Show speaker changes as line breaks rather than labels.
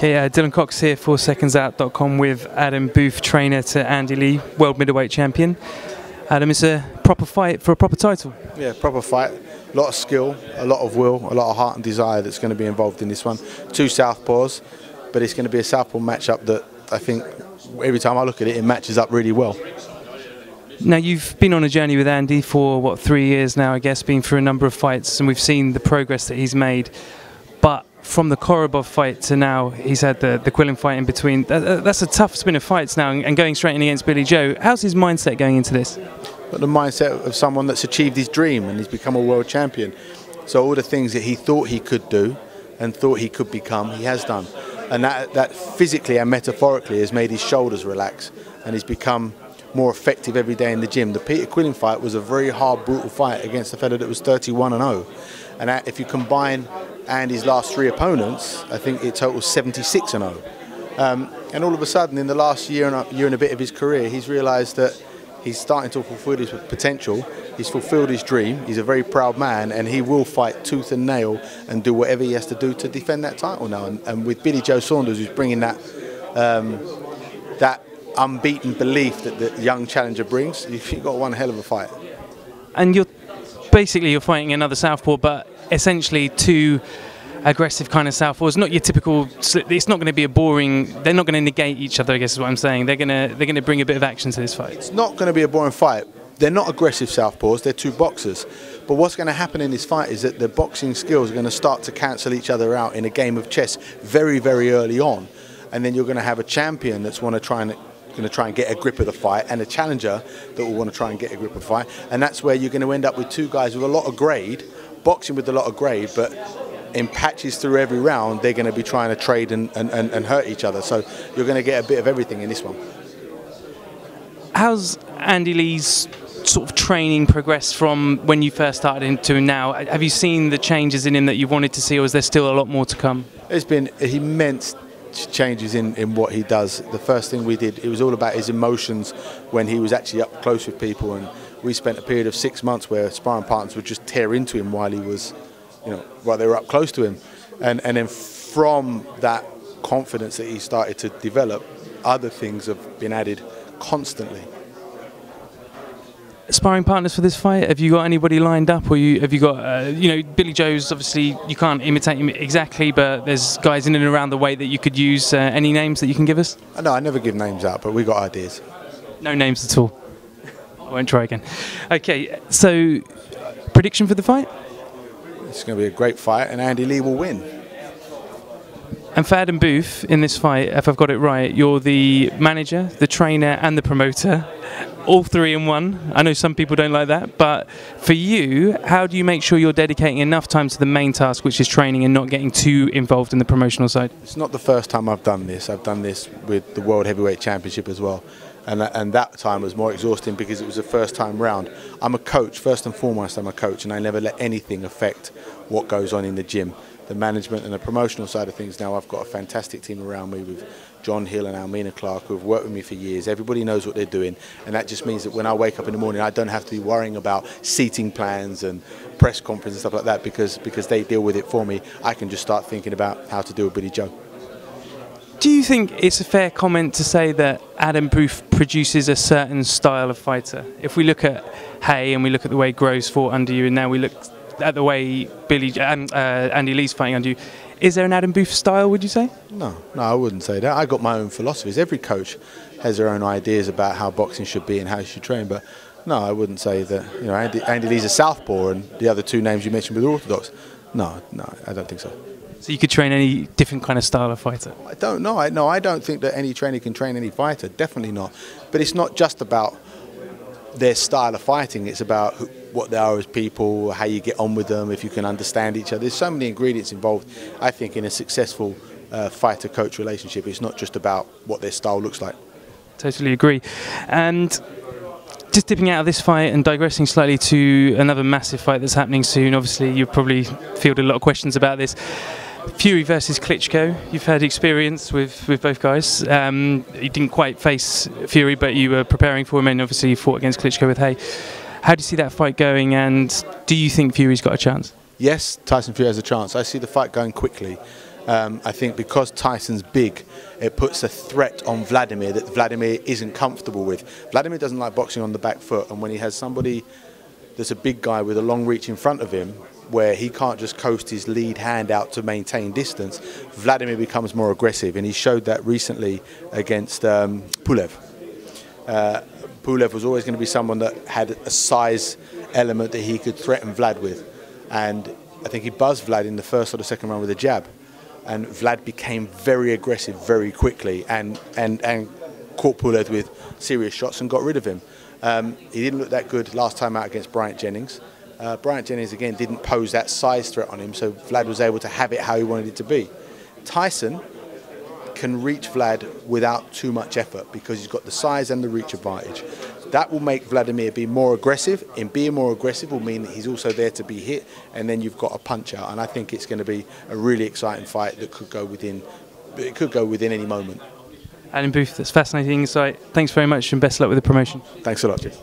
Okay, Dylan Cox here for secondsout.com with Adam Booth, trainer to Andy Lee, world middleweight champion. Adam, it's a proper fight for a proper title.
Yeah, proper fight. A lot of skill, a lot of will, a lot of heart and desire that's going to be involved in this one. Two southpaws, but it's going to be a southpaw matchup that I think every time I look at it, it matches up really well.
Now, you've been on a journey with Andy for, what, 3 years now, I guess, been through a number of fights, and we've seen the progress that he's made. But from the Korobov fight to now, he's had the Quillen fight in between. That's a tough spin of fights now, and going straight in against Billy Joe. How's his mindset going into this?
Got the mindset of someone that's achieved his dream and he's become a world champion. So all the things that he thought he could do and thought he could become, he has done. And that physically and metaphorically has made his shoulders relax, and he's become more effective every day in the gym. The Peter Quillen fight was a very hard, brutal fight against a fella that was 31-0. And if you combine Andy's last 3 opponents, I think it totals 76-0. And all of a sudden, in the last year and a bit of his career, he's realised that he's starting to fulfil his potential. He's fulfilled his dream. He's a very proud man, and he will fight tooth and nail and do whatever he has to do to defend that title now. And with Billy Joe Saunders, who's bringing that that unbeaten belief that the young challenger brings, you've got one hell of a fight.
And you're fighting another southpaw, but essentially two aggressive kind of southpaws. Not your typical. It's not going to be a boring. They're not going to negate each other, I guess is what I'm saying. They're going to bring a bit of action to this fight.
It's not going to be a boring fight. They're not aggressive southpaws. They're two boxers. But what's going to happen in this fight is that the boxing skills are going to start to cancel each other out in a game of chess very, very early on, and then you're going to have a champion that's going to try and get a grip of the fight, and a challenger that will want to try and get a grip of the fight. And that's where you're going to end up with two guys with a lot of grade, boxing with a lot of grade, but in patches through every round, they're going to be trying to trade and hurt each other. So you're going to get a bit of everything in this one.
How's Andy Lee's sort of training progressed from when you first started into now? Have you seen the changes in him that you wanted to see, or is there still a lot more to come?
There's been immense changes in what he does. The first thing we did, it was all about his emotions when he was actually up close with people, and we spent a period of 6 months where sparring partners would just tear into him while he was, while they were up close to him, and then from that confidence that he started to develop, other things have been added constantly.
Sparring partners for this fight, have you got anybody lined up, or have you got Billy Joe's, obviously you can't imitate him exactly, but there's guys in and around the way that you could use. Any names that you can give us?
No, I never give names out, but we got ideas.
No names at all? I won't try again. Okay, so prediction for the fight?
It's going to be a great fight, and Andy Lee will win.
And for Adam Booth, in this fight, if I've got it right, you're the manager, the trainer and the promoter, all 3 in one. I know some people don't like that, but for you, how do you make sure you're dedicating enough time to the main task, which is training, and not getting too involved in the promotional side?
It's not the first time I've done this. I've done this with the World Heavyweight Championship as well. And that time was more exhausting because it was the first time round. I'm a coach, first and foremost I'm a coach, and I never let anything affect what goes on in the gym. The management and the promotional side of things now, I've got a fantastic team around me with John Hill and Almina Clark, who have worked with me for years. Everybody knows what they're doing, and that just means that when I wake up in the morning, I don't have to be worrying about seating plans and press conference and stuff like that, because they deal with it for me. I can just start thinking about how to deal with Billy Joe.
Do you think it's a fair comment to say that Adam Booth produces a certain style of fighter? If we look at Hay and we look at the way Groves fought under you, and now we look at the way Andy Lee's fighting under you, is there an Adam Booth style, would you say? No,
I wouldn't say that. I got my own philosophies. Every coach has their own ideas about how boxing should be and how you should train, but no, I wouldn't say that. Andy Lee's a southpaw, and the other 2 names you mentioned were orthodox. No, I don't think so.
So you could train any different kind of style of fighter?
I don't know. I don't think that any trainer can train any fighter. Definitely not. But it's not just about their style of fighting. It's about what they are as people, how you get on with them, if you can understand each other. There's so many ingredients involved, I think, in a successful fighter-coach relationship. It's not just about what their style looks like.
Totally agree. And just dipping out of this fight and digressing slightly to another massive fight that's happening soon. Obviously, you've probably fielded a lot of questions about this. Fury versus Klitschko. You've had experience with both guys. You didn't quite face Fury, but you were preparing for him, and obviously you fought against Klitschko with Hay. How do you see that fight going, and do you think Fury's got a chance?
Yes, Tyson Fury has a chance. I see the fight going quickly. I think because Tyson's big, it puts a threat on Vladimir that Vladimir isn't comfortable with. Vladimir doesn't like boxing on the back foot, and when he has somebody that's a big guy with a long reach in front of him, where he can't just coast his lead hand out to maintain distance, Vladimir becomes more aggressive, and he showed that recently against Pulev. Pulev was always going to be someone that had a size element that he could threaten Vlad with, and I think he buzzed Vlad in the first or the second round with a jab, and Vlad became very aggressive very quickly and caught Pulev with serious shots and got rid of him. He didn't look that good last time out against Bryant Jennings. Bryant Jennings again didn't pose that size threat on him, so Vlad was able to have it how he wanted it to be. Tyson can reach Vlad without too much effort because he's got the size and the reach advantage. That will make Vladimir be more aggressive, and being more aggressive will mean that he's also there to be hit, and then you've got a punch out. And I think it's going to be a really exciting fight that could go within any moment.
Alan Booth, that's fascinating insight. Thanks very much and best of luck with the promotion.
Thanks a lot, Jess.